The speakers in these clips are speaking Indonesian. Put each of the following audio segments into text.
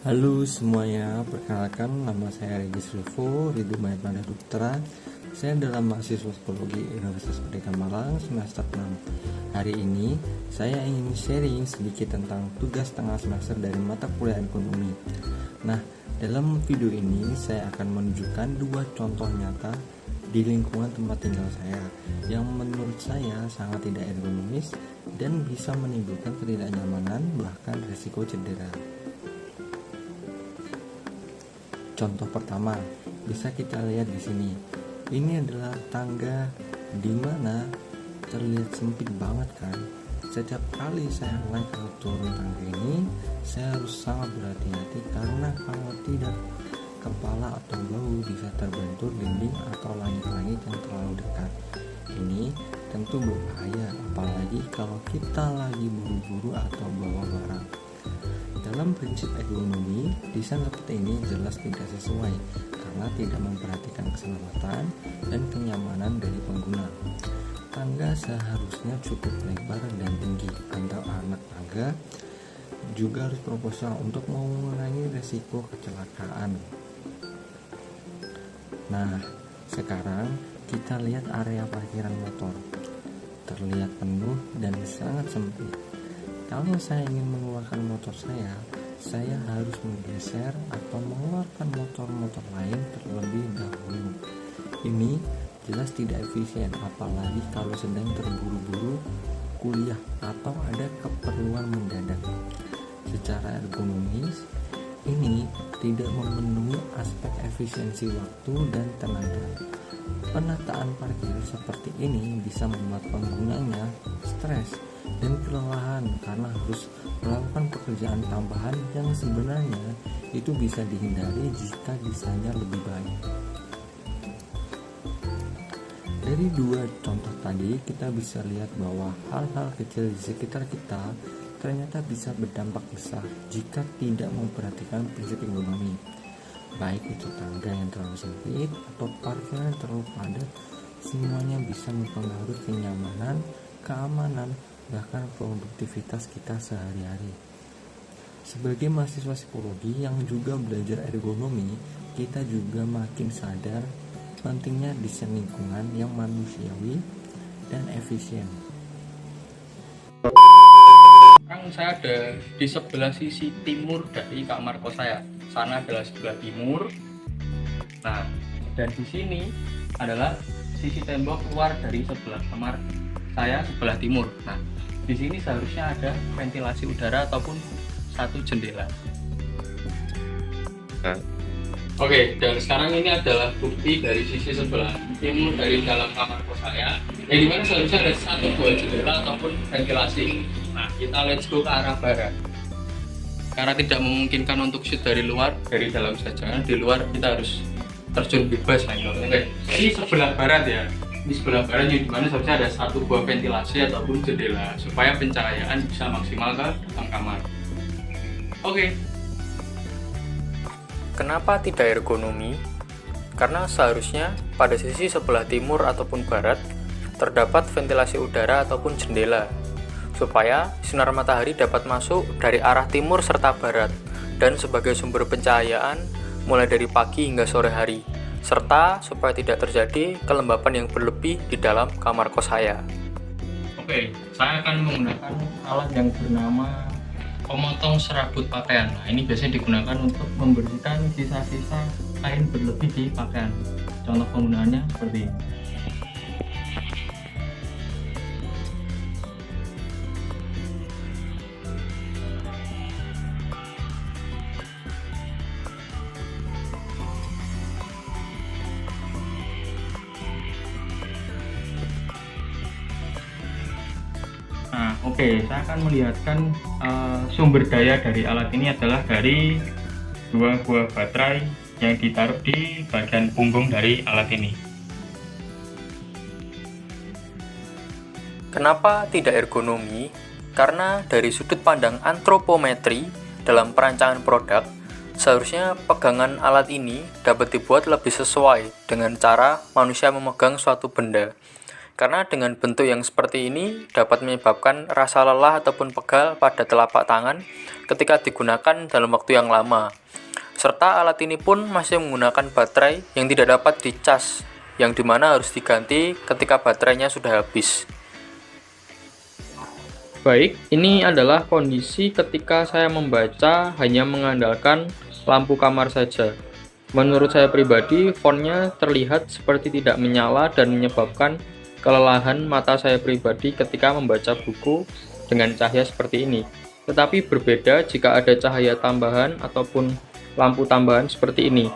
Halo semuanya, perkenalkan nama saya Regis Revo, Ridho Mahendra Putra. Saya adalah mahasiswa psikologi Universitas Merdeka Malang semester 6. Hari ini saya ingin sharing sedikit tentang tugas tengah semester dari mata kuliah ekonomi. Nah, dalam video ini saya akan menunjukkan dua contoh nyata di lingkungan tempat tinggal saya yang menurut saya sangat tidak ergonomis dan bisa menimbulkan ketidaknyamanan bahkan risiko cedera. Contoh pertama, bisa kita lihat di sini. Ini adalah tangga di mana terlihat sempit banget kan. Setiap kali saya naik atau turun tangga ini, saya harus sangat berhati-hati karena kalau tidak, kepala atau bahu bisa terbentur dinding atau langit-langit yang terlalu dekat. Ini tentu berbahaya, apalagi kalau kita lagi buru-buru atau bawa barang. Dalam prinsip ergonomi, desain seperti ini jelas tidak sesuai karena tidak memperhatikan keselamatan dan kenyamanan dari pengguna. Tangga seharusnya cukup lebar dan tinggi, antar anak tangga juga harus proporsional untuk mengurangi risiko kecelakaan. Nah, sekarang kita lihat area parkiran motor. Terlihat penuh dan sangat sempit. Kalau saya ingin mengeluarkan motor saya harus menggeser atau mengeluarkan motor-motor lain terlebih dahulu. Ini jelas tidak efisien, apalagi kalau sedang terburu-buru kuliah atau ada keperluan mendadak. Secara ergonomis, ini tidak memenuhi aspek efisiensi waktu dan tenaga. Penataan parkir seperti ini bisa membuat penggunanya stres dan kelelahan karena harus melakukan pekerjaan tambahan yang sebenarnya itu bisa dihindari jika desainnya lebih baik. Dari dua contoh tadi kita bisa lihat bahwa hal-hal kecil di sekitar kita ternyata bisa berdampak besar jika tidak memperhatikan prinsip ergonomi. Baik itu tangga yang terlalu sempit atau parkiran yang terlalu padat, semuanya bisa mempengaruhi kenyamanan, keamanan, bahkan produktivitas kita sehari-hari. Sebagai mahasiswa psikologi yang juga belajar ergonomi, kita juga makin sadar pentingnya desain lingkungan yang manusiawi dan efisien. Sekarang saya ada di sebelah sisi timur dari kamar kos saya. Sana adalah sebelah timur. Nah, dan di sini adalah sisi tembok keluar dari sebelah kamar saya sebelah timur. Nah, di sini seharusnya ada ventilasi udara ataupun satu jendela. Oke, dan sekarang ini adalah bukti dari sisi sebelah timur dari dalam kamar kos saya. Yang dimana seharusnya ada satu buah jendela ataupun ventilasi. Nah, kita let's go ke arah barat. Karena tidak memungkinkan untuk shoot dari luar, dari dalam saja. Di luar kita harus terjun bebas. Oke, ini sebelah barat ya. Di sebelah barat yang dimana seharusnya ada satu buah ventilasi ataupun jendela supaya pencahayaan bisa maksimal ke dalam kamar. Oke. Kenapa tidak ergonomi? Karena seharusnya pada sisi sebelah timur ataupun barat terdapat ventilasi udara ataupun jendela supaya sinar matahari dapat masuk dari arah timur serta barat dan sebagai sumber pencahayaan mulai dari pagi hingga sore hari, serta supaya tidak terjadi kelembapan yang berlebih di dalam kamar kos saya. Oke, saya akan menggunakan alat yang bernama pemotong serabut pakaian. Nah, ini biasanya digunakan untuk membersihkan sisa-sisa kain berlebih di pakaian. Contoh penggunaannya seperti ini. Nah, oke, saya akan melihatkan sumber daya dari alat ini adalah dari dua buah baterai yang ditaruh di bagian punggung dari alat ini. Kenapa tidak ergonomi? Karena dari sudut pandang antropometri dalam perancangan produk, seharusnya pegangan alat ini dapat dibuat lebih sesuai dengan cara manusia memegang suatu benda. Karena dengan bentuk yang seperti ini dapat menyebabkan rasa lelah ataupun pegal pada telapak tangan ketika digunakan dalam waktu yang lama. Serta alat ini pun masih menggunakan baterai yang tidak dapat dicas, yang dimana harus diganti ketika baterainya sudah habis. Baik, ini adalah kondisi ketika saya membaca hanya mengandalkan lampu kamar saja. Menurut saya pribadi, fontnya terlihat seperti tidak menyala dan menyebabkan kelelahan mata saya pribadi ketika membaca buku dengan cahaya seperti ini. Tetapi berbeda jika ada cahaya tambahan ataupun lampu tambahan seperti ini.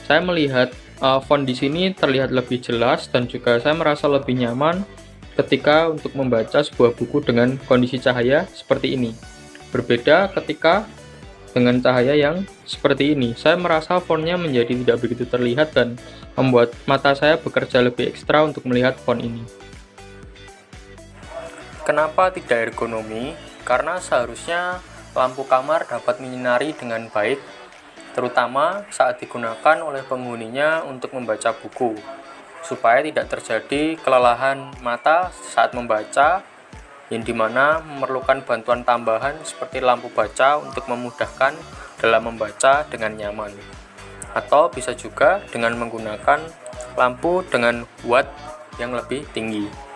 Saya melihat font di sini terlihat lebih jelas dan juga saya merasa lebih nyaman ketika untuk membaca sebuah buku dengan kondisi cahaya seperti ini. Berbeda ketika dengan cahaya yang seperti ini. Saya merasa fontnya menjadi tidak begitu terlihat dan membuat mata saya bekerja lebih ekstra untuk melihat font ini. Kenapa tidak ergonomi? Karena seharusnya lampu kamar dapat menyinari dengan baik, terutama saat digunakan oleh penghuninya untuk membaca buku, supaya tidak terjadi kelelahan mata saat membaca, yang dimana memerlukan bantuan tambahan seperti lampu baca untuk memudahkan dalam membaca dengan nyaman. Atau bisa juga dengan menggunakan lampu dengan watt yang lebih tinggi.